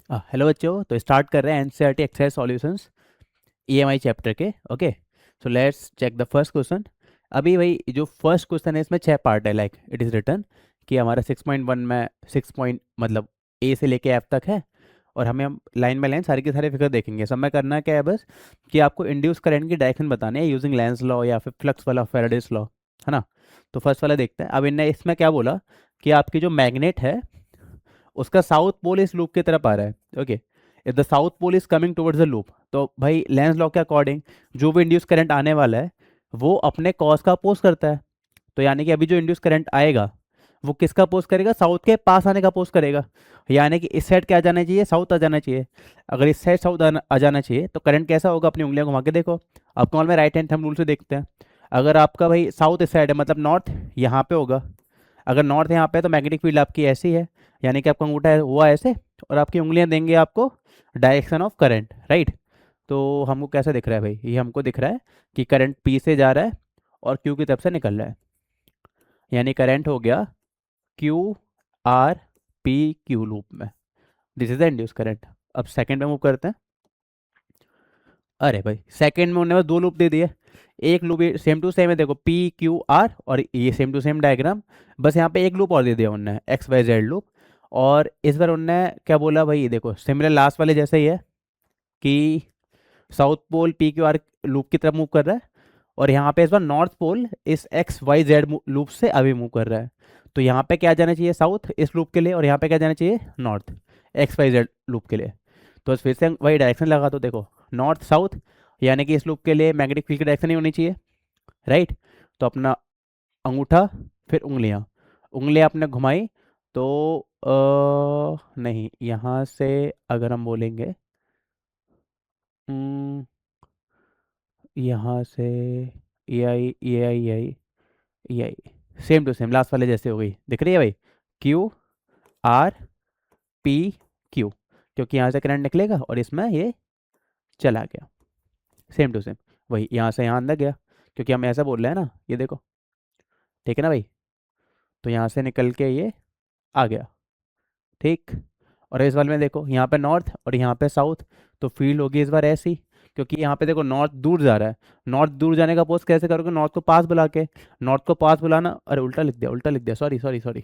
Hello बच्चों, तो start कर रहे हैं NCERT exercise solutions EMI chapter के। Okay, so let's check the first question. अभी भाई जो फर्स्ट क्वेश्चन है इसमें 6 पार्ट है, लाइक इट इज़ रिटर्न कि हमारा 6.1 में 6 पॉइंट मतलब ए से लेके एफ तक है, और हम लाइन बाय लाइन सारे के सारे फिगर देखेंगे। सब में करना क्या है बस कि आपको इंड्यूस करंट की डायरेक्शन बतानी है यूजिंग लेंस लॉ या फिर फ्लक्स वाला फेराडेस लॉ, है ना। तो फर्स्ट वाला देखते हैं। अब इनने इसमें क्या बोला कि आपकी जो मैग्नेट है उसका साउथ पोल इस लूप की तरफ आ रहा है। Okay, if the south pole is coming towards the loop, तो भाई लेंस लॉ के अकॉर्डिंग जो भी इंड्यूस करंट आने वाला है वो अपने कॉस का अपोज करता है। तो यानी कि अभी जो इंड्यूस करंट आएगा वो किसका अपोज करेगा? साउथ के पास आने का अपोज करेगा। यानी कि इस साइड क्या आ जाना चाहिए? साउथ आ जाना चाहिए। अगर इस साइड साउथ आ जाना चाहिए तो करंट कैसा होगा? अपनी उंगलियां घुमा के देखो। आपको मालूम है, राइट हैंड थंब रूल से देखते हैं। अगर आपका भाई साउथ इस साइड है मतलब नॉर्थ यहाँ पे होगा। अगर नॉर्थ यहाँ पे है तो मैग्नेटिक फील्ड आपकी ऐसी है, यानी कि आपका अंगूठा है हुआ ऐसे, और आपकी उंगलियां देंगे आपको डायरेक्शन ऑफ करंट, राइट। तो हमको कैसा दिख रहा है भाई? ये हमको दिख रहा है कि करंट पी से जा रहा है और क्यू की तरफ से निकल रहा है। यानी करंट हो गया Q R P Q loop में। This is the induce current. अब सेकंड में मूव करते हैं। अरे भाई सेकंड में उन्होंने बस 2 लूप दे दिए। एक लूप सेम टू सेम है, देखो पी क्यू आर, और ये सेम टू सेम डायग्राम। बस यहाँ पे एक लूप और दे दिया उन्होंने, एक्स वाई जेड लूप। और इस बार उन्होंने क्या बोला भाई? देखो सिमिलर लास्ट वाले जैसे ही है कि south pole P Q R loop की तरफ मूव कर रहा है, और यहाँ पे इस बार नॉर्थ पोल इस एक्स वाई जेड लूप से अभी मूव कर रहा है। तो यहाँ पे क्या जाना चाहिए? साउथ इस लूप के लिए, और यहाँ पे क्या जाना चाहिए? North X Y Z loop के लिए। तो बस फिर से वही डायरेक्शन लगा दो, देखो नॉर्थ साउथ, यानी कि इस लूप के लिए मैग्नेटिक फील्ड की डायरेक्शन ही होनी चाहिए, राइट। तो अपना अंगूठा, फिर उंगलियां, उंगलियां आपने घुमाई तो नहीं, यहाँ से अगर हम बोलेंगे यहाँ से ये आई ये आई ये आई ये आई, सेम टू सेम लास्ट वाले जैसे हो गई, दिख रही है भाई? क्यू आर पी क्यू, क्योंकि यहाँ से करंट निकलेगा और इसमें ये चला गया, सेम टू सेम। वही यहाँ से यहाँ अंदर गया, क्योंकि हम ऐसा बोल रहे हैं ना, ये देखो, ठीक है ना भाई। तो यहाँ से निकल के ये आ गया, ठीक। और इस वाले में देखो यहाँ पे नॉर्थ और यहाँ पे साउथ, तो फील्ड होगी इस बार ऐसी, क्योंकि यहाँ पे देखो नॉर्थ दूर जा रहा है। नॉर्थ दूर जाने का पोस्ट कैसे करोगे? नॉर्थ को पास बुला के। नॉर्थ को पास बुलाना, अरे उल्टा लिख दिया, उल्टा लिख दिया, सॉरी सॉरी सॉरी।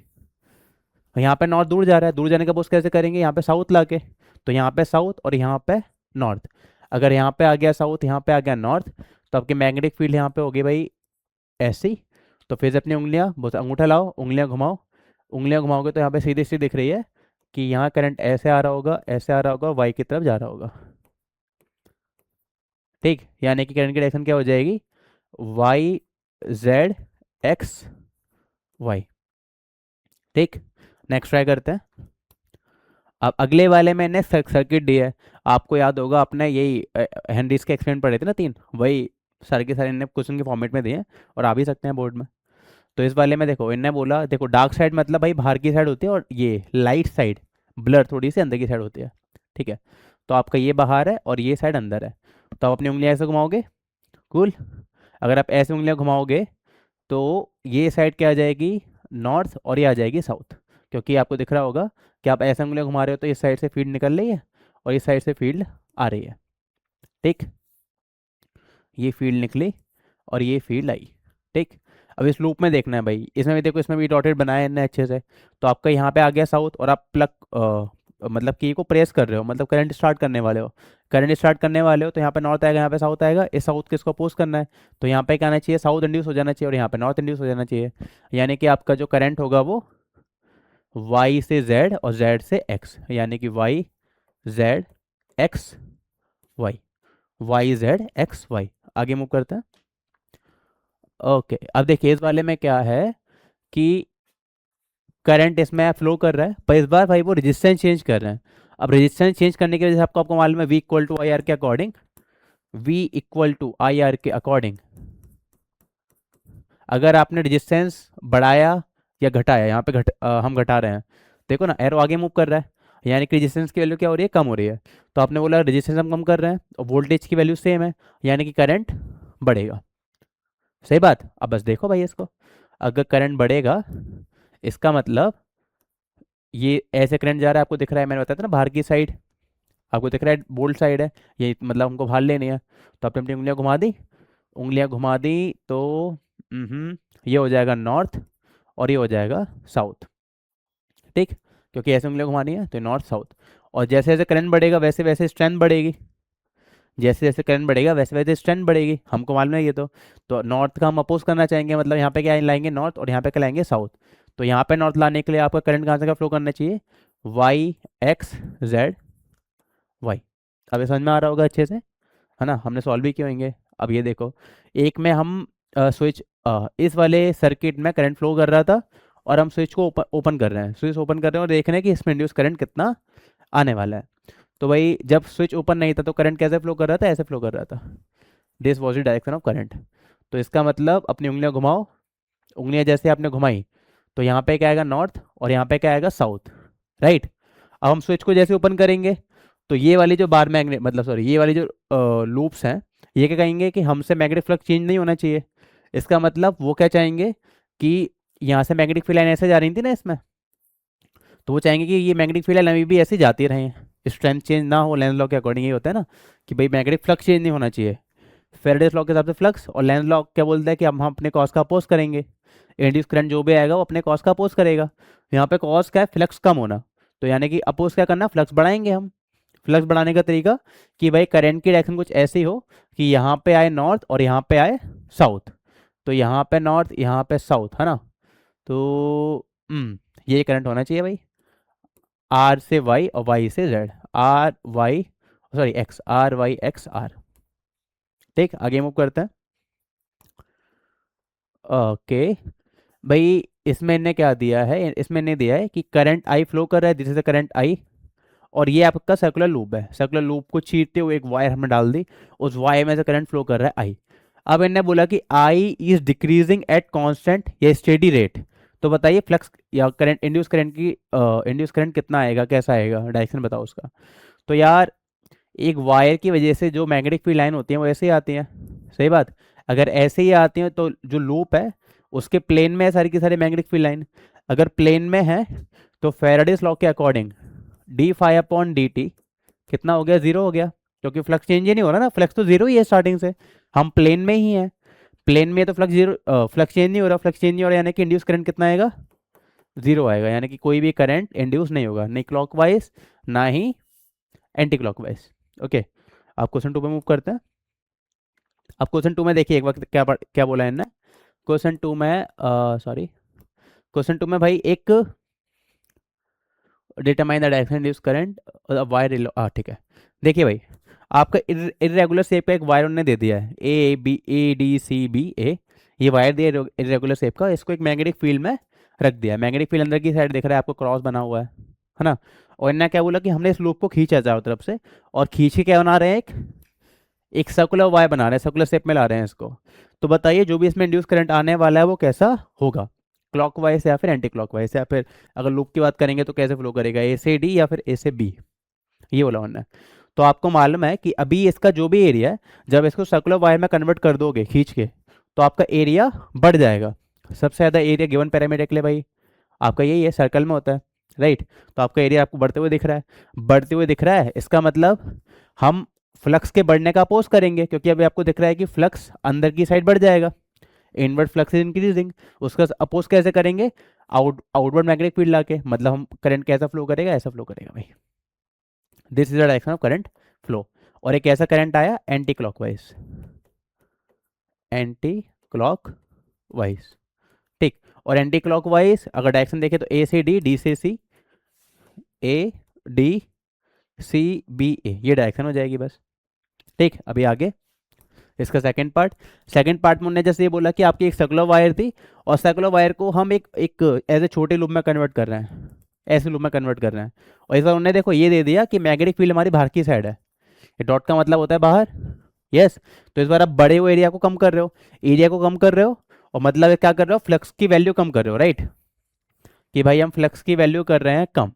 यहाँ पे नॉर्थ दूर जा रहा है, दूर जाने का पोस्ट कैसे करेंगे? यहाँ पे साउथ ला के। तो यहाँ पे साउथ और यहाँ पे नॉर्थ। अगर यहाँ पे आ गया साउथ, यहाँ पे आ गया नॉर्थ, तो आपकी मैग्नेटिक फील्ड यहाँ पे होगी भाई ऐसी। तो फिर से अपनी उंगलियां, बस अंगूठा लाओ, उंगलियां घुमाओ। उंगलियां घुमाओगे तो यहाँ पे सीधी सीधी दिख रही है कि यहाँ करंट ऐसे आ रहा होगा, ऐसे आ रहा होगा, वाई की तरफ जा रहा होगा, ठीक। यानी कि करंट की डायरेक्शन क्या हो जाएगी? वाई जेड एक्स वाई, ठीक। नेक्स्ट ट्राई करते हैं। अब अगले वाले में ने सर्किट दी है। आपको याद होगा आपने यही हेनरीज के एक्सपेरिमेंट पढ़े थे ना, 3, वही सारे के सारे इन्हें क्वेश्चन के फॉर्मेट में दिए हैं, और आ भी सकते हैं बोर्ड में। तो इस वाले में देखो इनने बोला, देखो डार्क साइड मतलब भाई बाहर की साइड होती है, और ये लाइट साइड ब्लर थोड़ी सी अंदर की साइड होती है, ठीक है। तो आपका ये बाहर है और ये साइड अंदर है। तो आप अपनी उंगलियां ऐसे घुमाओगे, कूल। अगर आप ऐसे उंगलियां घुमाओगे तो ये साइड क्या आ जाएगी? नॉर्थ, और ये आ जाएगी साउथ। क्योंकि आपको दिख रहा होगा कि आप ऐसे उंगलियां घुमा रहे हो तो इस साइड से फील्ड निकल रही है और इस साइड से फील्ड आ रही है, ठीक। ये फील्ड निकली और ये फील्ड आई, ठीक। अब इस लूप में देखना है भाई, इसमें भी देखो, इसमें भी डॉटेड बनाया है अच्छे से। तो आपका यहाँ पे आ गया साउथ, और आप प्लग मतलब की को प्रेस कर रहे हो, मतलब करंट स्टार्ट करने वाले हो। करंट स्टार्ट करने वाले हो तो यहाँ पे नॉर्थ आएगा, यहाँ पे साउथ आएगा। इस साउथ किसको अपोज करना है? तो यहाँ पे क्या आना चाहिए? साउथ इंड्यूस हो जाना चाहिए, और यहाँ पे नॉर्थ इंड्यूस हो जाना चाहिए। यानी कि आपका जो करंट होगा वो वाई से जेड और जेड से एक्स, यानी कि Y Z X Y, Y Z X Y. आगे मूव करते हैं। ओके, अब देखिए इस वाले में क्या है कि करंट इसमें फ्लो कर रहा है, पर इस बार भाई वो रेजिस्टेंस चेंज कर रहे हैं। अब रेजिस्टेंस चेंज करने की वजह से आपको आपको मालूम है V equal to I R के according, V equal to I R के अकॉर्डिंग अगर आपने रेजिस्टेंस बढ़ाया या घटाया, यहाँ पे हम घटा रहे हैं, देखो ना एरो आगे मूव कर रहा है, यानी कि रेजिस्टेंस की वैल्यू क्या हो रही है? कम हो रही है। तो आपने बोला रेजिस्टेंस हम कम कर रहे हैं और वोल्टेज की वैल्यू सेम है, यानी कि करंट बढ़ेगा। सही बात। अब बस देखो भाई इसको, अगर करंट बढ़ेगा इसका मतलब ये ऐसे करंट जा रहा है, आपको दिख रहा है, मैंने बताया था ना बाहर की साइड, आपको दिख रहा है बोल्ड साइड है, ये मतलब हमको बाहर लेनी है। तो आपने अपनी उंगलियां घुमा दी, उंगलियां घुमा दी तो ये हो जाएगा नॉर्थ और ये हो जाएगा साउथ। ठीक, क्योंकि ऐसे उंगलियां घुमानी है तो नॉर्थ साउथ। और जैसे जैसे करंट बढ़ेगा वैसे वैसे स्ट्रेंथ बढ़ेगी, जैसे जैसे करंट बढ़ेगा वैसे वैसे स्ट्रेंथ बढ़ेगी, हमको मालूम है ये तो नॉर्थ का हम अपोज करना चाहेंगे, मतलब यहाँ पे क्या लाएंगे नॉर्थ और यहाँ पे क्या लाएंगे साउथ। तो यहाँ पे नॉर्थ लाने के लिए आपका करंट कहाँ से का फ्लो करना चाहिए, वाई एक्स जेड वाई। अब ये समझ में आ रहा होगा अच्छे से, है ना, हमने सॉल्व भी किए होंगे। अब ये देखो, एक में हम स्विच इस वाले सर्किट में करंट फ्लो कर रहा था और हम स्विच को ओपन कर रहे हैं, स्विच ओपन कर रहे हैं और देख रहे हैं कि इसमें इंड्यूस करंट कितना आने वाला है। तो भाई जब स्विच ओपन नहीं था तो करंट कैसे फ्लो कर रहा था, ऐसे फ्लो कर रहा था, this was the direction of current. तो इसका मतलब अपनी उंगलियां घुमाओ, उंगलियां जैसे आपने घुमाई तो यहाँ पे क्या आएगा नॉर्थ और यहाँ पे क्या आएगा साउथ, राइट। अब हम स्विच को जैसे ओपन करेंगे तो ये वाली जो बार मैग्नेट मतलब सॉरी ये वाली जो लूप्स हैं ये क्या कहेंगे कि हमसे मैग्नेटिक फ्लक्स चेंज नहीं होना चाहिए। इसका मतलब वो क्या चाहेंगे कि यहाँ से मैग्नेटिक फील्ड लाइन ऐसे जा रही थी ना इसमें, तो वो चाहेंगे कि ये मैग्नेटिक फील्ड लाइन अभी भी ऐसे जाती रहे, स्ट्रेंथ चेंज ना हो। लेंस लॉ के अकॉर्डिंग ये होता है ना कि भाई मैग्नेटिक फ्लक्स चेंज नहीं होना चाहिए, फेराडेस लॉ के हिसाब से फ्लक्स। और लेंस लॉ क्या बोलता है कि हम अपने कॉस का अपोज करेंगे, इंड्यूस करंट जो भी आएगा वो अपने कॉस का अपोज करेगा। यहाँ पे कॉस क्या है, फ्लक्स कम होना, तो यानी कि अपोज क्या करना, फ्लक्स बढ़ाएंगे हम। फ्लक्स बढ़ाने का तरीका कि भाई करंट की डायरेक्शन कुछ ऐसी हो कि यहाँ पे आए नॉर्थ और यहाँ पे आए साउथ, तो यहाँ पे नॉर्थ यहाँ पे साउथ, है ना। तो ये करंट होना चाहिए भाई, आर से वाई और वाई से Z, R Y sorry X, R Y X R. ठीक, आगे मूव करते हैं। ओके भाई, इसमें इन्हें क्या दिया है, इसमें इन्हें दिया है कि करंट आई फ्लो कर रहा है, दिस इज करंट आई, और ये आपका सर्कुलर लूप है, सर्कुलर लूप को चीरते हुए एक वायर हमने डाल दी, उस वायर में से करंट फ्लो कर रहा है आई। अब इन्हें बोला कि I is decreasing at constant या स्टेडी रेट, तो बताइए फ्लक्स या करंट इंड्यूस करंट की इंड्यूस करंट कितना आएगा, कैसा आएगा, डायरेक्शन बताओ उसका। तो यार एक वायर की वजह से जो मैग्नेटिक फील्ड लाइन होती है वो ऐसे ही आती हैं, सही बात। अगर ऐसे ही आती हैं तो जो लूप है उसके प्लेन में है सारी की सारी मैग्नेटिक फील्ड लाइन, अगर प्लेन में है तो फेराडेस लॉ के according D phi upon D T कितना हो गया, जीरो हो गया, क्योंकि फ्लक्स चेंज ही नहीं हो रहा ना, फ्लक्स तो जीरो ही है स्टार्टिंग से, हम प्लेन में ही है, प्लेन में तो फ्लक्स जीरो, फ्लक्स चेंज नहीं हो रहा, फ्लक्स चेंज नहीं हो रहा यानी कि इंड्यूस करंट कितना आएगा, जीरो आएगा, यानी कि कोई भी करंट इंड्यूस नहीं होगा, नहीं क्लॉकवाइज ना ही एंटी क्लॉकवाइज। ओके, आप क्वेश्चन टू पे मूव करते हैं। अब क्वेश्चन टू में देखिए एक वक्त क्या क्या बोला है ना, क्वेश्चन टू में सॉरी क्वेश्चन टू में भाई एक determine the direction induce current wire, ठीक है। देखिए भाई आपका इरेगुलर शेप का एक वायर उन्होंने दे दिया है, ए डी सी बी ए, ये वायर दिया इरेगुलर शेप का, इसको एक मैग्नेटिक फील्ड में रख दिया है, मैग्नेटिक फील्ड अंदर की साइड दिख रहा है आपको, क्रॉस बना हुआ है ना। और इन्होंने क्या बोला कि हमने इस लूप को खींचा चारों तरफ से, और खींच के क्या बना रहे हैं, एक सर्कुलर वायर बना रहे हैं, सर्कुलर शेप में ला रहे हैं इसको। तो बताइए जो भी इसमें इंड्यूस करंट आने वाला है वो कैसा होगा, क्लॉकवाइज या फिर एंटी क्लॉकवाइज, या फिर अगर लूप की बात करेंगे तो कैसे फ्लो करेगा, ए से डी या फिर ए से बी, ये बोला उन्होंने। तो आपको मालूम है कि अभी इसका जो भी एरिया है जब इसको सर्कुलर वायर में कन्वर्ट कर दोगे खींच के तो आपका एरिया बढ़ जाएगा। सबसे ज़्यादा एरिया गिवन पैरामीटर के लिए भाई आपका यही है, सर्कल में होता है, राइट। तो आपका एरिया आपको बढ़ते हुए दिख रहा है, बढ़ते हुए दिख रहा है, इसका मतलब हम फ्लक्स के बढ़ने का अपोज करेंगे, क्योंकि अभी आपको दिख रहा है कि फ्लक्स अंदर की साइड बढ़ जाएगा, इनवर्ड फ्लक्स इज इंक्रीजिंग, उसका अपोज कैसे करेंगे, आउटवर्ड मैग्नेटिक फील्ड लाके, मतलब हम करंट कैसा फ्लो करेगा, ऐसा फ्लो करेगा भाई, this is the direction of current flow. और एक ऐसा करंट आया एंटी क्लॉकवाइज, एंटी क्लॉकवाइज, ठीक। और एंटी क्लॉकवाइज अगर डायरेक्शन देखें तो ए से डी से सी, ए डी सी बी ए, ये डायरेक्शन हो जाएगी बस, ठीक। अभी आगे इसका सेकंड पार्ट में उन्होंने जैसे ये बोला कि आपकी एक सर्कुलर वायर थी और सर्कुलर वायर को हम एक एक ऐसे छोटे लूप में कन्वर्ट कर रहे हैं, ऐसे लूप में कन्वर्ट कर रहे हैं, और इस बार उन्होंने देखो ये दे दिया कि मैग्नेटिक फील्ड हमारी बाहर की साइड है, ये डॉट का मतलब होता है बाहर, यस। तो इस बार आप बड़े हुए एरिया को कम कर रहे हो, एरिया को कम कर रहे हो, और मतलब क्या कर रहे हो, फ्लक्स की वैल्यू कम कर रहे हो, राइट, कि भाई हम फ्लक्स की वैल्यू कर रहे हैं कम।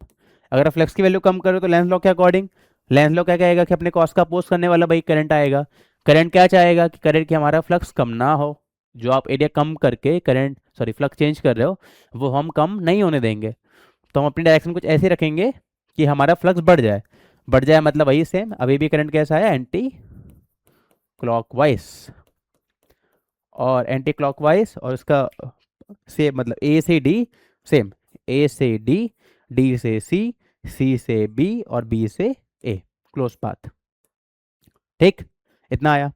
अगर आप फ्लक्स की वैल्यू कम करो तो लेंस लॉ के अकॉर्डिंग, लेंस लॉ क्या कहेगा कि अपने कॉस का अपोज करने वाला भाई करंट आएगा, करंट क्या चाहेगा कि करंट कि हमारा फ्लक्स कम ना हो, जो आप एरिया कम करके करंट सॉरी फ्लक्स चेंज कर रहे हो वो हम कम नहीं होने देंगे, तो हम अपनी डायरेक्शन कुछ ऐसे रखेंगे कि हमारा फ्लक्स बढ़ जाए, बढ़ जाए मतलब वही सेम, अभी भी करंट कैसा है, एंटी क्लॉकवाइज, और एंटी क्लॉकवाइज, और उसका सेम मतलब ए से डी सेम, ए से डी, डी से सी, सी से बी और बी से ए, क्लोज पाथ। ठीक, इतना आया।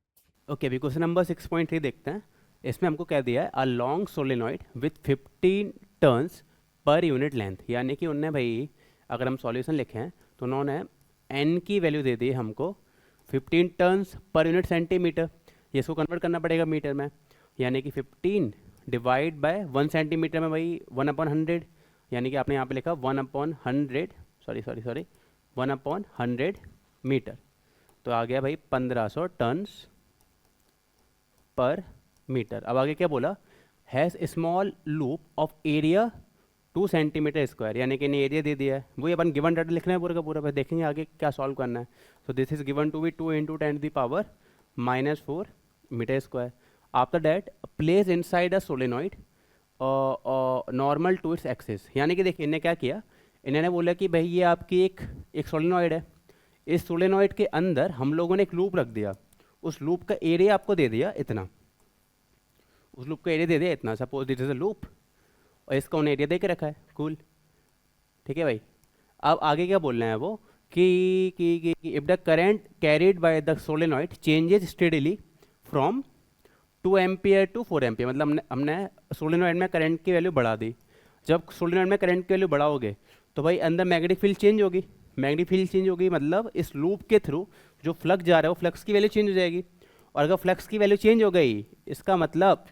ओके, अभी क्वेश्चन नंबर 6.3 देखते हैं। इसमें हमको कह दिया है a long solenoid with 15 turns per unit length, यानी कि उनने भाई अगर हम सॉल्यूशन लिखें तो उन्होंने एन की वैल्यू दे दी हमको 15 टर्न्स पर यूनिट सेंटीमीटर, ये इसको कन्वर्ट करना पड़ेगा मीटर में, यानी कि 15 डिवाइड बाय 1 सेंटीमीटर में भाई 1/100, यानी कि आपने यहाँ पे लिखा 1/100, सॉरी 1/100 मीटर, तो आ गया भाई 1500 टन्स पर मीटर। अब आगे क्या बोला, has small loop of area 2 centimetre square, यानी कि इन्हें एरिया दे दिया है, वही अपन गिवन डाटा लिखना है पूरा का पूरा, फिर देखेंगे आगे क्या सॉल्व करना है। So this is given to be 2 × 10⁻⁻4 metre square. After that place inside a solenoid normal to its axis, यानी कि देखिए इन्हें क्या किया, इन्होंने बोला कि भाई ये आपकी एक सोलेनॉइड है, इस सोलेनॉइड के अंदर हम लोगों ने एक लूप रख दिया, उस लूप का एरिया आपको दे दिया इतना, उस लूप का एरिया दे दिया इतना, suppose this is a loop, और इसका उन्हें एरिया दे के रखा है, कूल, ठीक है भाई। अब आगे क्या बोलना है वो कि if the current carried by the solenoid changes steadily from 2 ampere to 4 ampere, मतलब हमने सोलेनॉइड में करंट की वैल्यू बढ़ा दी, जब सोलेनॉइड में करंट की वैल्यू बढ़ाओगे तो भाई अंदर मैग्नेटिक फील्ड चेंज होगी, मैग्नेटिक फील्ड चेंज होगी मतलब इस लूप के थ्रू जो फ्लक्स जा रहा है वो फ्लक्स की वैल्यू चेंज हो जाएगी, और अगर फ्लक्स की वैल्यू चेंज हो गई इसका मतलब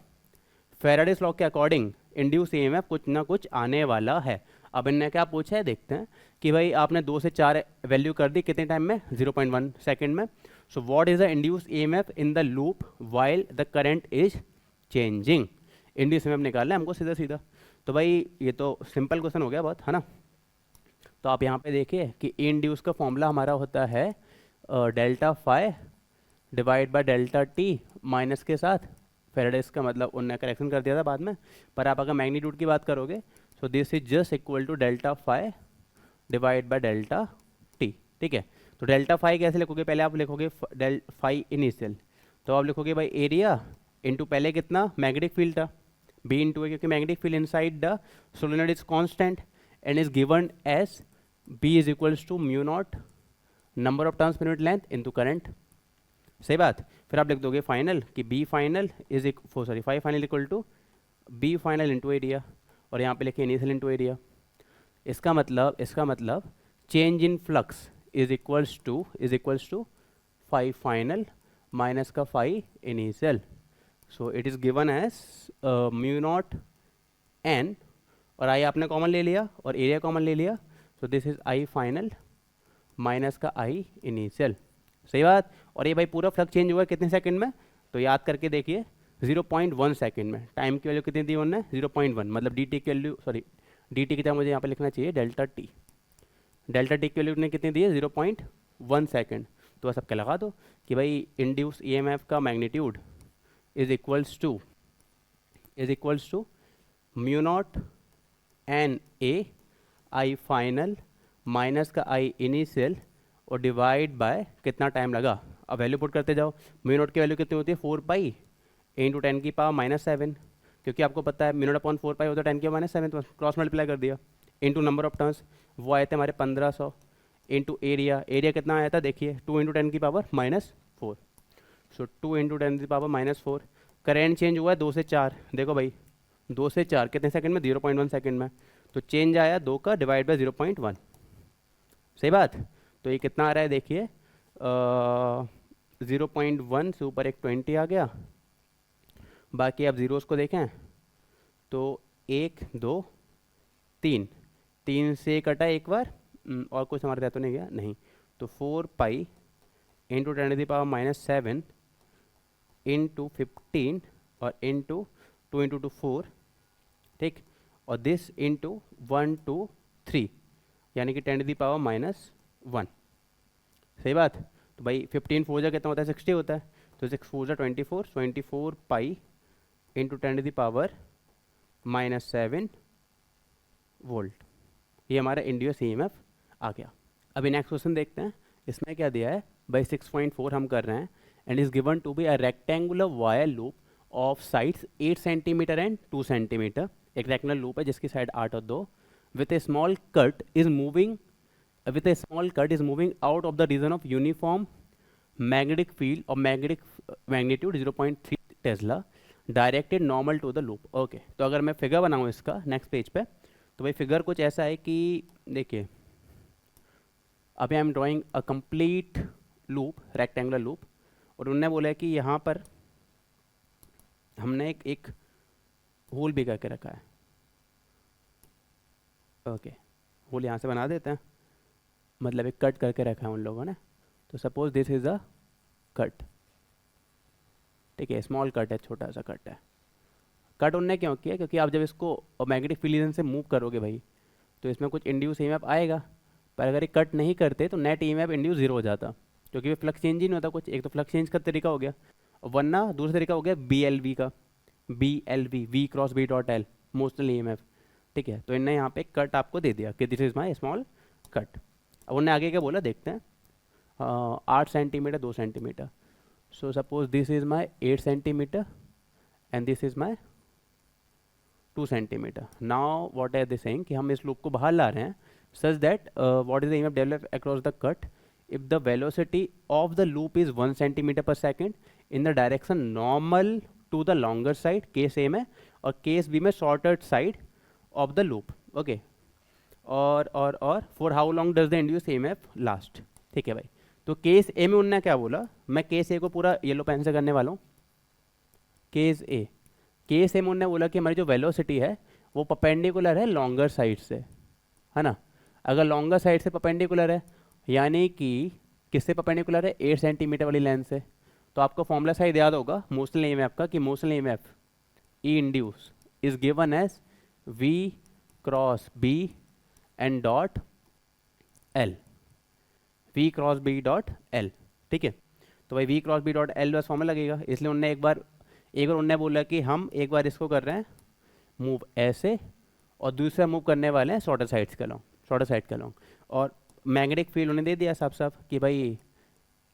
फैराडेस लॉ के अकॉर्डिंग इंड्यूस ईएमएफ कुछ ना कुछ आने वाला है। अब इनने क्या पूछा है देखते हैं कि भाई आपने 2 से 4 वैल्यू कर दी कितने टाइम में, 0.1 सेकेंड में। So what is the induce EMF in the loop while the current is changing, induce EMF निकालना है हमको सीधा सीधा। तो भाई ये तो सिंपल क्वेश्चन हो गया बहुत, है ना। तो आप यहाँ पे देखिए कि इंड्यूस का फॉर्मूला हमारा होता है delta phi divide by delta T minus के साथ फेराडेस का, मतलब उनने करेक्शन कर दिया था बाद में, पर आप अगर मैग्नीट्यूड की बात करोगे so this is just equal to delta phi divide by delta T, ठीक है। तो डेल्टा फाई कैसे लिखोगे, पहले आप लिखोगे डेल फाई इनिशियल, तो आप लिखोगे भाई एरिया इंटू पहले कितना मैग्नेटिक फील्ड था बी इंटू ए, क्योंकि magnetic field inside the solenoid is constant and is given as B is equals to mu naught number of turns per unit length into current, सही बात। फिर आप लिख दोगे फाइनल कि B final is phi final equal to B final into area, और यहाँ पे लिखे इनिशियल इंटू एरिया। इसका मतलब change in flux is equals to phi final minus का phi initial, so it is given as mu naught N, और I आपने common ले लिया और एरिया कॉमन ले लिया, सो this is I final minus का आई इनिशियल, सही बात। और ये भाई पूरा फ्लक्स चेंज हुआ कितने सेकंड में, तो याद करके देखिए 0.1 सेकंड में। टाइम की वैल्यू कितनी दी उन्होंने, 0.1, मतलब डी टी की वैल्यू, सॉरी डी टी की तरह मुझे यहाँ पे लिखना चाहिए डेल्टा टी, डेल्टा टी की वैल्यू ने कितनी दी है 0.1 सेकंड। तो बस सबके लगा दो कि भाई इंड्यूस ईएमएफ का magnitude is equals to mu naught N A I final minus का आई इनिशियल और डिवाइड बाय कितना टाइम लगा। अब वैल्यू पुट करते जाओ, म्यू नॉट की वैल्यू कितनी होती है 4 पाई इंटू 10 की पावर -7, क्योंकि आपको पता है म्यू नॉट अपॉन 4 पाई होता है 10 की पावर -7, तो क्रॉस मल्टीप्लाई कर दिया, इंटू नंबर ऑफ टर्न्स वो आए थे हमारे 1500, इंटू एरिया कितना आया था देखिए 2 × 10 की पावर -4, सो 2 × 10 की पावर -4। करेंट चेंज हुआ है 2 से 4, देखो भाई 2 से 4 कितने सेकंड में, 0.1 सेकंड में, तो चेंज आया 2 का डिवाइड बाय 0.1, सही बात। तो ये कितना आ रहा है देखिए 0.1 से ऊपर एक 20 आ गया, बाकी आप जीरोस को देखें तो 1 2 3, 3 से कटा एक बार, और कुछ हमारे तो नहीं गया नहीं, तो 4 पाई इंटू 10⁻⁻7 इंटू 15 और इंटू 2 × 2 4, ठीक, और दिस इंटू 1 2 3, यानी कि 10⁻⁻1, सही बात। तो भाई 15 4 जा कितना होता है 60 होता है, तो 6 4 जा 24 पाई इंटू 10⁻⁻7 वोल्ट, ये हमारा इंड्यूस ईएमएफ आ गया। अभी नेक्स्ट क्वेश्चन देखते हैं। इसमें क्या दिया है भाई 6.4 हम कर रहे हैं, and is given to be a rectangular wire loop of sides 8 centimetre and 2 centimetre. एक रेक्टेंगुलर लूप है जिसकी साइड 8 और 2, with a small cut is moving out of the region of uniform magnetic field और magnetic magnitude 0.3 tesla, directed normal to the loop. Okay, तो अगर मैं figure बनाऊँ इसका नेक्स्ट पेज पे, तो भाई फिगर कुछ ऐसा है कि देखिए, अभी I am drawing a complete loop, rectangular loop, और उन्होंने बोला है कि यहाँ पर हमने एक होल भी करके रखा है। ओके, होल यहाँ से बना देते हैं, मतलब एक कट करके रखा है उन लोगों ने। तो suppose this is a cut, ठीक है, स्मॉल कट है, छोटा सा कट है। कट उनने क्यों किया? क्योंकि आप जब इसको मैग्नेटिक फील्ड से मूव करोगे भाई, तो इसमें कुछ इंड्यूस ईएमएफ आएगा, पर अगर ये कट नहीं करते तो नेट ईएमएफ इंड्यूस जीरो हो जाता, क्योंकि फ्लक्स चेंज ही नहीं होता कुछ। एक तो फ्लक्स चेंज का तरीका हो गया, और वरना दूसरा तरीका हो गया BLV का, BLV, V cross B dot L, motional EMF. ठीक है, तो इनने यहाँ पे कट आपको दे दिया कि this is my small cut. अब उन्होंने आगे क्या बोला देखते हैं, 8 centimetre 2 centimetre. So suppose this is my 8 centimetre and this is my 2 centimetre. Now what are they saying कि हम इस लूप को बाहर ला रहे हैं such that what is the EMF developed across the cut if the velocity of the loop is 1 centimeter per second in the direction normal to the longer side, case A में, और case B में shorter side of the loop। Okay, और for how long does the induced EMF last। ठीक है भाई, तो case A में उन्होंने क्या बोला, मैं केस A को पूरा येलो पेन से करने वाला हूँ। केस A में उन्होंने बोला कि हमारी जो वेलोसिटी है वो परपेंडिकुलर है लॉन्गर साइड से, है ना। अगर लॉन्गर साइड से परपेंडिकुलर है, यानी कि किससे परपेंडिकुलर है? 8 सेंटीमीटर वाली लेंथ से। तो आपको फॉर्मूला शायद याद होगा मोशनल ईएमएफ का, कि motional EMF E induce is given as V cross B and dot L, V cross B dot L। ठीक है, तो भाई V cross B dot L बस फॉर्मूला लगेगा, इसलिए उन्होंने एक बार उन्होंने बोला कि हम एक बार इसको कर रहे हैं मूव ऐसे, और दूसरा मूव करने वाले हैं शॉर्टर साइड्स के अलॉन्ग, शॉर्टर साइड के अलॉन्ग। और मैग्नेटिक फील्ड उन्हें दे दिया साफ साफ कि भाई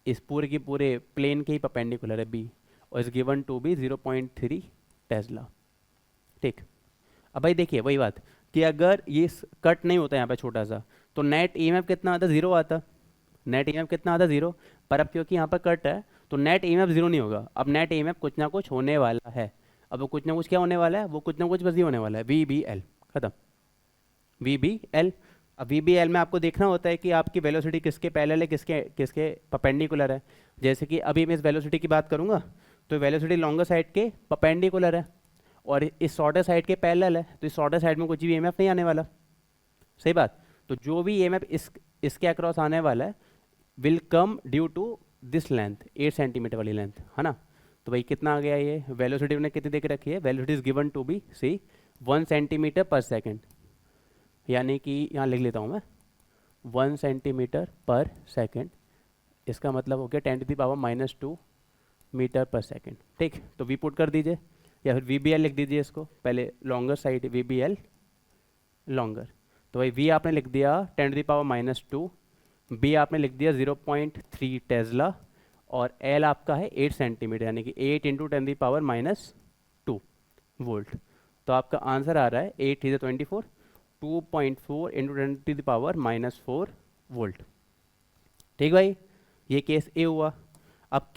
इस पूरे की पूरे प्लेन के ही परपेंडिकुलर है B, और is given to be 0.3 tesla. ठीक, अब भाई देखिए वही बात कि अगर ये कट नहीं होता यहाँ पे छोटा सा, तो नेट ईएमएफ कितना आता? जीरो आता। नेट ईएमएफ कितना आता? जीरो। पर अब क्योंकि यहाँ पर कट है तो नेट ईएमएफ जीरो नहीं होगा, अब नेट ईएमएफ कुछ ना कुछ होने वाला है। अब वो कुछ ना कुछ क्या होने वाला है? वो कुछ ना कुछ बस ये होने वाला है, VBL, खत्म, VBL। अब VBL में आपको देखना होता है कि आपकी वेलोसिटी किसके पैरेलल है, किसके किसके परपेंडिकुलर है। जैसे कि अभी मैं इस वेलोसिटी की बात करूँगा तो वेलोसिटी लॉन्गर साइड के परपेंडिकुलर है और इस शॉर्टर साइड के पैरेलल है, तो इस शॉर्टर साइड में कुछ भी ईएमएफ नहीं आने वाला। सही बात। तो जो भी ईएमएफ इसके अक्रॉस आने वाला है will come due to this length, 8 centimetre वाली लेंथ, है ना। तो भाई कितना आ गया ये वेलोसिटी उन्होंने कितनी देके रखी है? Velocity is given to be C 1 centimetre per second, यानी कि यहाँ लिख लेता हूँ मैं 1 सेंटीमीटर पर सेकेंड, इसका मतलब हो गया 10⁻⁻² मीटर पर सेकेंड। ठीक, तो वी पुट कर दीजिए या फिर VBL लिख दीजिए इसको, पहले लॉन्गर साइड VBL लॉन्गर। तो भाई V आपने लिख दिया 10⁻⁻², B आपने लिख दिया 0.3 टेस्ला, और L आपका है 8 सेंटीमीटर, यानी कि 8 इंटू 10⁻² वोल्ट। तो आपका आंसर आ रहा है 8 × 24, 2.4 इंटू 10⁻⁻4 वोल्ट। ठीक भाई, ये केस A हुआ। अब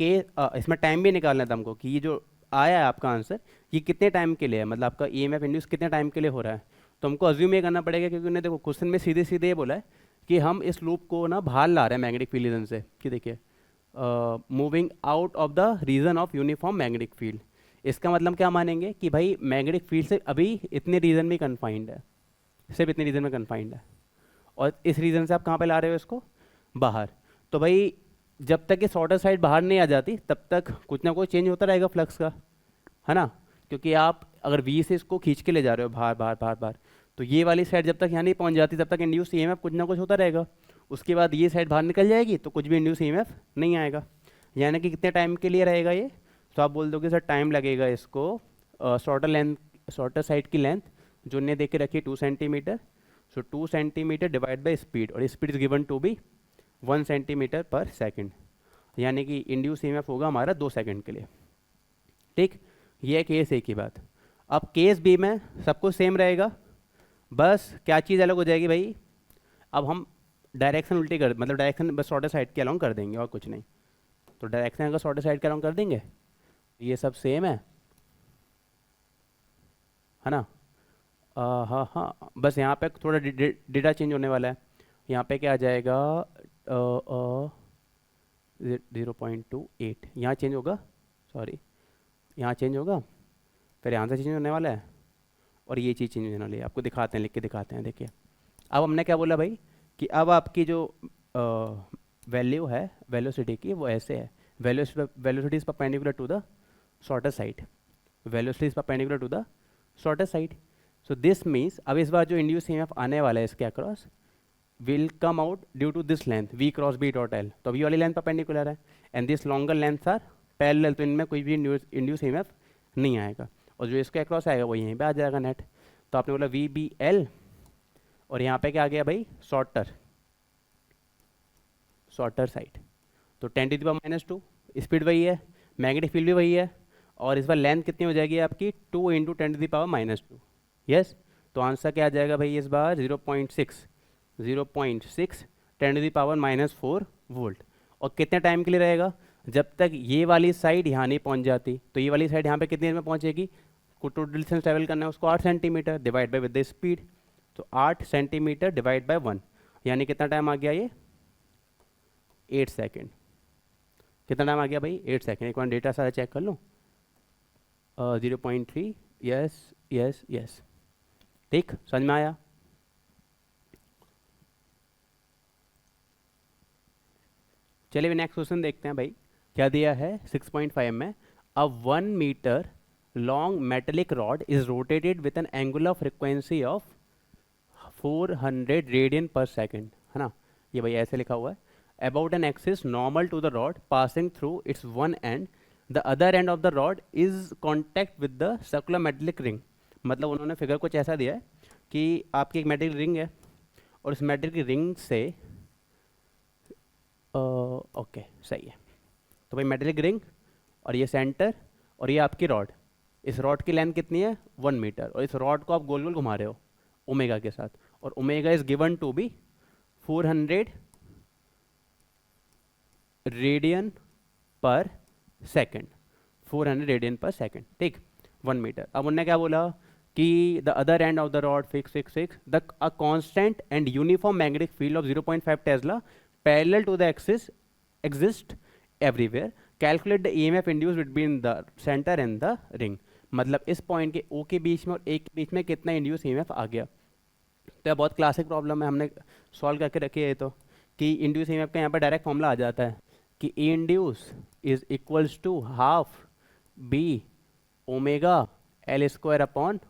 इसमें टाइम भी निकालना था हमको कि ये जो आया है आपका आंसर ये कितने टाइम के लिए है, मतलब आपका ईएमएफ इंड्यूस कितने टाइम के लिए हो रहा है। तो हमको अज्यूम ये करना पड़ेगा, क्योंकि उन्हें देखो क्वेश्चन में सीधे सीधे ये बोला है कि हम इस लूप को ना बाहर ला रहे हैं मैग्नेटिक फील्ड रीजन से, कि देखिए moving out of the region of uniform magnetic field. इसका मतलब क्या मानेंगे कि भाई मैग्नेटिक फील्ड से अभी इतने रीजन में कन्फाइंड है, सिर्फ इतने रीजन में कन्फाइंड है, और इस रीजन से आप कहाँ पे ला रहे हो इसको? बाहर। तो भाई जब तक ये शॉर्टर साइड बाहर नहीं आ जाती तब तक कुछ ना कुछ चेंज होता रहेगा फ्लक्स का, है ना। क्योंकि आप अगर V से इसको खींच के ले जा रहे हो बाहर बाहर बाहर बाहर, तो ये वाली साइड जब तक यहाँ नहीं पहुँच जाती तब तक इंड्यूस ईएमएफ कुछ ना कुछ होता रहेगा। उसके बाद ये साइड बाहर निकल जाएगी तो कुछ भी इंड्यूस ईएमएफ नहीं आएगा। यानी कि कितने टाइम के लिए रहेगा ये? तो आप बोल दोगे सर टाइम लगेगा इसको, शॉर्टर साइड की लेंथ जो ने देख के रखी है 2 centimetre, so 2 centimetre divide by speed, और speed is given to be 1 centimetre पर सेकंड, यानी कि इंड्यूस ईएमएफ होगा हमारा 2 सेकंड के लिए। ठीक, ये है केस ए की बात। अब केस बी में सब कुछ सेम रहेगा, बस क्या चीज़ अलग हो जाएगी भाई, अब हम डायरेक्शन उल्टी कर, मतलब डायरेक्शन बस शॉर्टर साइड के अलोंग कर देंगे और कुछ नहीं। तो डायरेक्शन अगर शॉर्टर साइड के अलोंग कर देंगे, ये सब सेम है ना। हाँ हाँ, बस यहाँ पे थोड़ा डेटा चेंज होने वाला है। यहाँ पे क्या आ जाएगा, 0.28 यहाँ चेंज होगा, सॉरी यहाँ चेंज होगा, फिर यहाँ से चेंज होने वाला है, और ये चीज़ चेंज होने वाली है। आपको दिखाते हैं, लिख के दिखाते हैं, देखिए। अब हमने क्या बोला भाई कि अब आपकी जो वैल्यू है वेलोसिटी की वो ऐसे है, velocity is perpendicular to the shorter side, velocity is perpendicular to the shorter side. So this means अब इस बार जो इंड्यूस ईएमएफ आने वाला है इसके across will come out due to this length v cross b dot l। तो ये वाली लेंथ परपेंडिकुलर है and this longer length are parallel, तो इनमें कोई भी इंड्यूस ईएमएफ नहीं आएगा, और जो इसके अक्रॉस आएगा वो यहीं पे आ जाएगा नेट। तो आपने बोला वी बी एल, और यहाँ पे क्या आ गया भाई, शॉर्टर साइड, तो 10⁻²। स्पीड वही है, मैग्नेटिक फील्ड भी वही है, और इस बार लेंथ कितनी हो जाएगी आपकी 2 × 10⁻²। यस, तो आंसर क्या आ जाएगा भाई इस बार 0.6 10⁻4 वोल्ट। और कितने टाइम के लिए रहेगा, जब तक ये वाली साइड यहाँ नहीं पहुँच जाती। तो ये वाली साइड यहाँ पे कितनी देर में पहुँचेगी, टोटल डिस्टेंस ट्रेवल करना है उसको 8 centimetre divide by with the speed, तो 8 सेंटीमीटर डिवाइड बाय 1, यानी कितना टाइम आ गया ये 8 सेकेंड। कितना टाइम आ गया भाई 8 सेकेंड। एक बार डेटा सारा चेक कर लो, 0.3, यस यस यस, ठीक, समझ में आया। चलिए नेक्स्ट क्वेश्चन देखते हैं भाई, क्या दिया है 6.5 में। A 1 metre long metallic rod is rotated with an angular frequency of 400 radian per second, है ना। ये भाई ऐसे लिखा हुआ है, about an axis normal to the rod passing through its one end, the other end of the rod is contact with the circular metallic ring. मतलब उन्होंने फिगर कुछ ऐसा दिया है कि आपकी एक मेटेलिक रिंग है, और उस मेटेलिक रिंग से ओके सही है। तो भाई मेटेलिक रिंग और ये सेंटर और ये आपकी रॉड, इस रॉड की लेंथ कितनी है 1 मीटर, और इस रॉड को आप गोल गोल घुमा रहे हो ओमेगा के साथ, और omega is given to be 400 radian per second, 400 radian per second, ठीक, 1 मीटर। अब उन्होंने क्या बोला कि the other end of the rod fix the a constant and uniform magnetic field of 0.5 tesla parallel to the axis exist everywhere, calculate the EMF induced between the centre and the ring. मतलब इस point के ओ के बीच में और ए के बीच में कितना induce EMF आ गया। तो यह बहुत क्लासिक प्रॉब्लम है, हमने सॉल्व करके रखी है। तो कि इंड्यूस ईएमएफ का यहाँ पर डायरेक्ट फॉर्मूला आ जाता है कि E induce is equals to half B omega L square upon,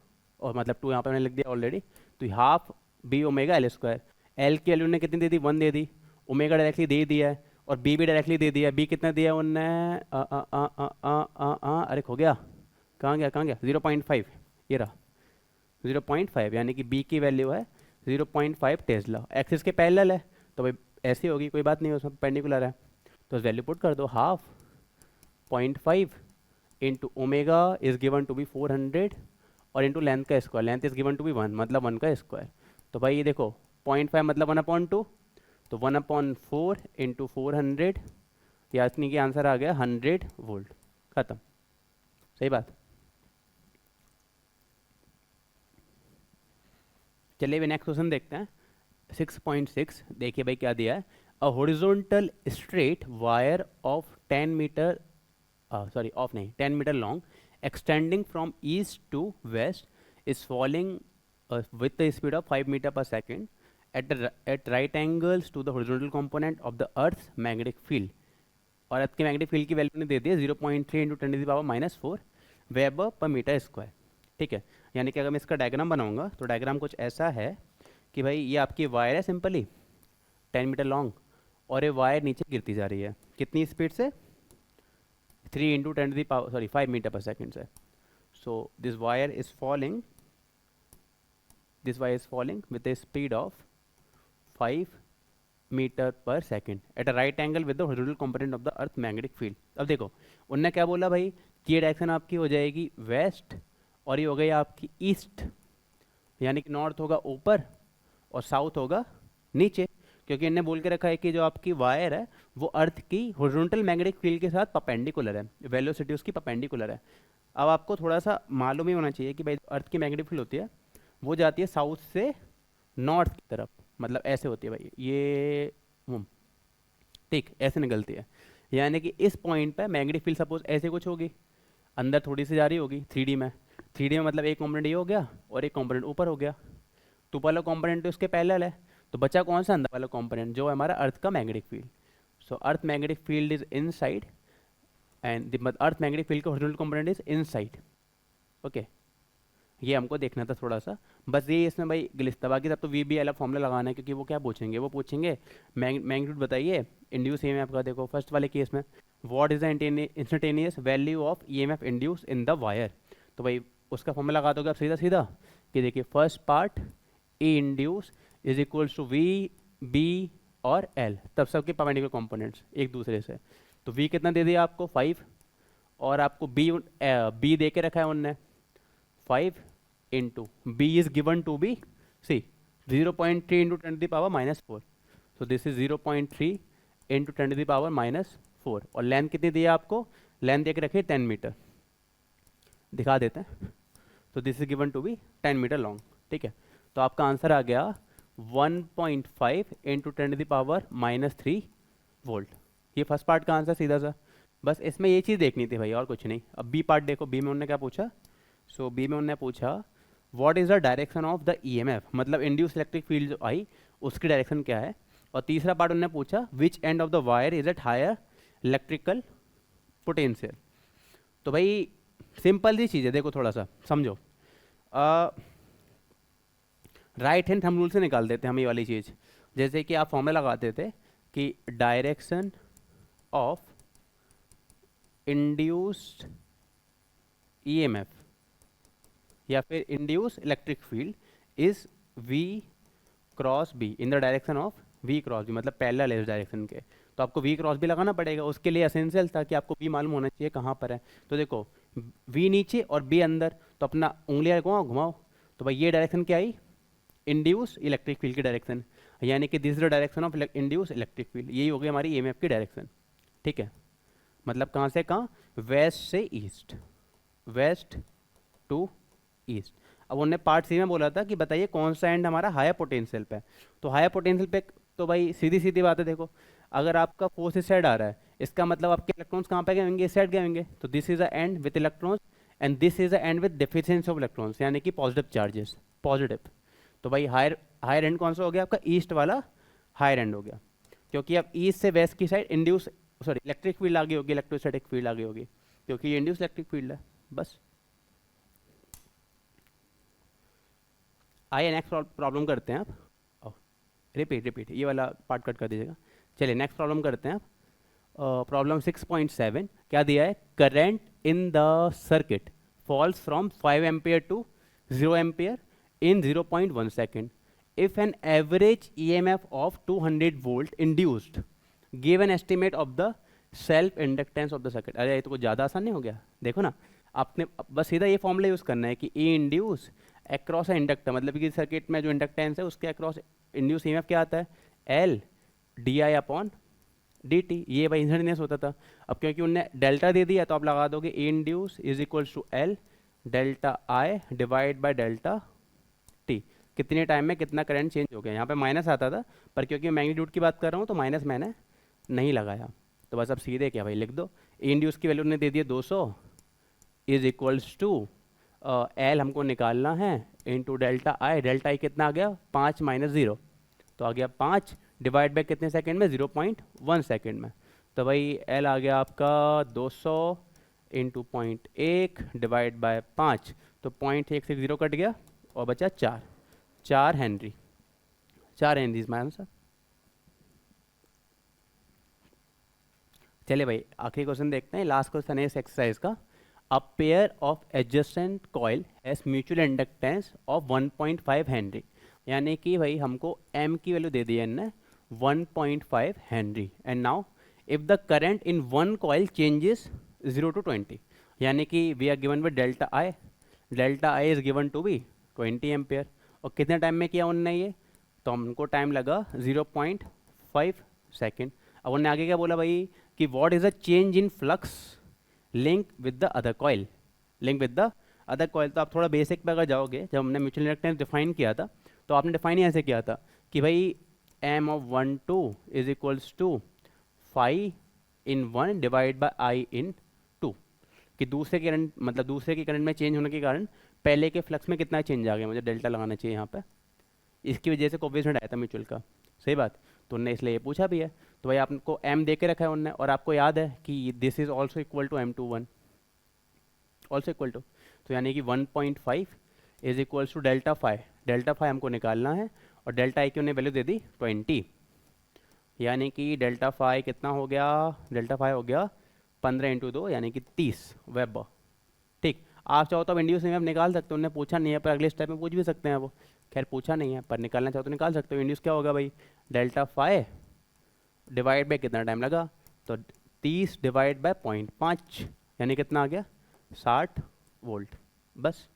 और मतलब 2 यहाँ पे मैंने लिख दिया ऑलरेडी, तो half B omega L square. L की वैल्यू ने कितनी दे दी 1 दे दी, ओमेगा डायरेक्टली दे दिया है, और बी भी डायरेक्टली दे दिया। बी कितना दिया उनने, अरे खो गया, कहाँ गया 0.5, ये रहा 0.5, यानी कि बी की वैल्यू है 0.5 टेस्ला। एक्सिस के पैरेलल है तो भाई ऐसी होगी, कोई बात नहीं, उसमें परपेंडिकुलर है, तो वैल्यू पुट कर दो, half 0.5 into omega is given to be 400 और इंटू लेंथ का square, length is given to be 1, मतलब 1 का स्क्वायर। तो भाई ये देखो 0.5 मतलब 1/2, तो 1/4 इंटू 400, यानी कि आंसर आ गया 100 वोल्ट, खत्म। सही बात। चलिए भी नेक्स्ट क्वेश्चन देखते हैं 6.6। देखिए भाई क्या दिया है, a horizontal straight wire of 10 metre of नहीं 10 metre long extending from east to west is falling with the speed of 5 meter per second at right angles to the horizontal component of the earth's magnetic field, और अर्थ के magnetic field की value ने दे दी 0.3 into 10⁻⁻4 weber per metre square. ठीक है, यानी कि अगर मैं इसका डायग्राम बनाऊंगा तो डायग्राम कुछ ऐसा है कि भाई ये आपकी वायर है सिंपली 10 मीटर लॉन्ग, और ये वायर नीचे गिरती जा रही है कितनी स्पीड से 3 इंटू 5 मीटर पर सेकेंड से। So this wire is falling with a speed of 5 metre पर second at a right angle with the horizontal component of the earth magnetic field. अब देखो उनने क्या बोला भाई कि ये डायरेक्शन आपकी हो जाएगी वेस्ट और ये हो गई आपकी ईस्ट, यानी कि नॉर्थ होगा ऊपर और साउथ होगा नीचे, क्योंकि इन्हें बोल के रखा है कि जो आपकी वायर है वो अर्थ की हॉरिजॉन्टल मैग्नेटिक फील्ड के साथ परपेंडिकुलर है, वेलोसिटी उसकी परपेंडिकुलर है। अब आपको थोड़ा सा मालूम ही होना चाहिए कि भाई अर्थ की मैग्नेटिक फील्ड होती है वो जाती है साउथ से नॉर्थ की तरफ, मतलब ऐसे होती है भाई ये ठीक ऐसे निकलती है, यानी कि इस पॉइंट पे मैग्नेटिक फील्ड सपोज ऐसे कुछ होगी, अंदर थोड़ी सी जा रही होगी 3D में, 3D में मतलब एक कॉम्पोनेंट ये हो गया और एक कॉम्पोनेंट ऊपर हो गया, तो वाला कॉम्पोनेंट तो इसके पैरेलल है, तो बचा कौन सा अंदर वाला कॉम्पोनेंट जो है हमारा अर्थ का magnetic field. So earth magnetic field is inside and the earth magnetic field का horizontal component is inside. Okay ये हमको देखना था थोड़ा सा, बस ये इसमें भाई गिलिस था, बाकी सब तो वी बी एल फॉर्मूला लगाना है, क्योंकि वो क्या पूछेंगे, वो पूछेंगे मैग्नीट्यूड बताइए इंड्यूस ईएमएफ का। देखो फर्स्ट वाले केस में what is the instantaneous value of EMF induce in the wire, तो भाई उसका फॉर्मूला लगा दोगे आप सीधा सीधा कि देखिए first part E induce is equals to V B और एल, तब सबके परपेंडिकुलर कंपोनेंट्स एक दूसरे से, तो वी कितना दे दिया आपको 5 और आपको बी दे के रखा है उनने 5 into B is given to be C 0.3 into 10 to the power -4, so this is 0.3 into 10 to the power -4, और लेंथ कितनी दी है आपको, लेंथ दे के रखिए 10 मीटर, दिखा देते हैं, तो this is given to be 10 metre long. ठीक है, तो आपका आंसर आ गया 1.5 into 10 to the power -3 volt. ये फर्स्ट पार्ट का आंसर सीधा सा, बस इसमें ये चीज़ देखनी थी भाई और कुछ नहीं। अब बी पार्ट देखो, बी में उन्होंने क्या पूछा, सो बी में उन्होंने पूछा what is the direction of the EMF, मतलब इंड्यूस इलेक्ट्रिक फील्ड जो आई उसकी डायरेक्शन क्या है, और तीसरा पार्ट उन्होंने पूछा which end of the wire is at higher electrical potential. तो भाई सिंपल सी चीज़ है, देखो थोड़ा सा समझो, राइट हैंड हम रूल से निकाल देते हैं हम ये वाली चीज़, जैसे कि आप फॉर्मूला लगाते थे कि डायरेक्शन ऑफ इंड्यूस्ड ईएमएफ या फिर induce electric field is V cross B in the direction of V cross B, मतलब पैरेलल है इस डायरेक्शन के, तो आपको वी क्रॉस बी लगाना पड़ेगा, उसके लिए एसेंशियल था कि आपको बी मालूम होना चाहिए कहाँ पर है। तो देखो वी नीचे और बी अंदर, तो अपना उंगलियाँ घुमाओ, तो भाई ये डायरेक्शन क्या आई, इंड्यूस इलेक्ट्रिक फील्ड की डायरेक्शन, यानी कि this is the direction of induce electric field, यही हो गई हमारी ईएमएफ की डायरेक्शन। ठीक है, मतलब कहाँ से कहाँ, वेस्ट से ईस्ट, वेस्ट टू ईस्ट। अब उन्होंने पार्ट सी में बोला था कि बताइए कौन सा एंड हमारा हायर पोटेंशियल पे है, तो हायर पोटेंशियल पे तो भाई सीधी सीधी बात है, देखो अगर आपका फोर्स इस साइड आ रहा है इसका मतलब आपके इलेक्ट्रॉन्स कहाँ पे गए होंगे, इस साइड गए होंगे, तो this is a and with electrons and this is a and with deficiency of electrons, यानी कि पॉजिटिव चार्जेस, पॉजिटिव। तो भाई हायर एंड कौन सा हो गया आपका, ईस्ट वाला हायर एंड हो गया, क्योंकि अब ईस्ट से वेस्ट की side induce sorry electric field आगे होगी, इलेक्ट्रोस्टैटिक फील्ड आगे होगी, क्योंकि ये इंड्यूस इलेक्ट्रिक फील्ड है। बस आइए नेक्स्ट प्रॉब्लम करते हैं आप, रिपीट ये वाला पार्ट कट कर दीजिएगा। चलिए नेक्स्ट प्रॉब्लम करते हैं आप। प्रॉब्लम 6.7 क्या दिया है, current in the circuit falls from 5 ampere to 0 ampere in 0.1 second if an average EMF of 200 volt induced give an estimate of the self inductance of the circuit। अरे ये तो कुछ ज़्यादा आसान नहीं हो गया, देखो ना आपने बस सीधा ये फॉर्मूला यूज़ करना है कि E इंड्यूस अक्रॉस है इंडक्टर, मतलब कि सर्किट में जो इंडक्टेंस है उसके अक्रॉस इंड्यूस EMF क्या आता है, L di अपॉन dt, ये भाई इंस्टेंटेनियस होता था। अब क्योंकि उनने डेल्टा दे दिया तो आप लगा दोगे E induce is equals to L delta I divide by delta T, कितने टाइम में कितना करंट चेंज हो गया। यहाँ पे माइनस आता था पर क्योंकि मैग्नीट्यूड की बात कर रहा हूँ तो माइनस मैंने नहीं लगाया, तो बस अब सीधे क्या भाई लिख दो, इंड्यूस की वैल्यू ने दे दिया 200 इज इक्वल्स टू एल हमको निकालना है इनटू डेल्टा आई कितना आ गया 5 - 0, तो आ गया 5 डिवाइड बाय कितने सेकंड में 0.1 सेकंड में, तो भाई एल आ गया आपका 200 इंटू 0.1 डिवाइड बाय 5, तो 0.1 से 0 कट गया और बचा 4 Henry, 4 Henry is my answer. चलिए भाई आखिरी क्वेश्चन देखते हैं, लास्ट क्वेश्चन है इस एक्सरसाइज का। A pair of adjacent coil has mutual inductance of 1.5 Henry, यानी कि भाई हमको m की वैल्यू दे दी है इनने 1.5 henry and now if the current in one coil changes 0 to 20, यानी कि we are given with delta I is given to be 20 ampere. और कितने टाइम में किया उनने ये, तो हमको टाइम लगा 0.5 सेकेंड। अब उन्होंने आगे क्या बोला भाई कि what is a change in flux link with the other coil, link with the other coil. तो आप थोड़ा बेसिक पे अगर जाओगे, जब हमने म्यूचुअल इंडक्टेंस डिफाइन किया था तो आपने डिफाइन ही ऐसे किया था कि भाई M of 1 2 is equals to phi in 1 divide by I in 2, कि दूसरे करंट मतलब दूसरे के करंट में चेंज होने के कारण पहले के फ्लक्स में कितना चेंज आ गया, मुझे डेल्टा लगाना चाहिए यहाँ पे, इसकी वजह से कोफिशिएंट आया था म्यूचुअल का। सही बात, तो उनने इसलिए ये पूछा भी है। तो भाई आपको एम दे के रखा है उनने, और आपको याद है कि this is also equal to M21, also equal to, तो यानी कि 1.5 is equals to delta phi हमको निकालना है, और डेल्टा आई की उन्हें वैल्यू दे दी 20, यानी कि डेल्टा फाई कितना हो गया, डेल्टा फाई हो गया 15 इंटू 2 यानी कि 30 वेबर। ठीक, आप चाहो तो आप इंड्यूस ईएमएफ निकाल सकते हो, उन्होंने पूछा नहीं है, पर अगले स्टेप में पूछ भी सकते हैं वो, खैर पूछा नहीं है, पर निकालना चाहो तो निकाल सकते हो। इंड्यूस क्या होगा भाई, डेल्टा फाई डिवाइड बाई कितना टाइम लगा, तो 30 डिवाइड बाय 0.5 यानी कितना आ गया 60 वोल्ट, बस।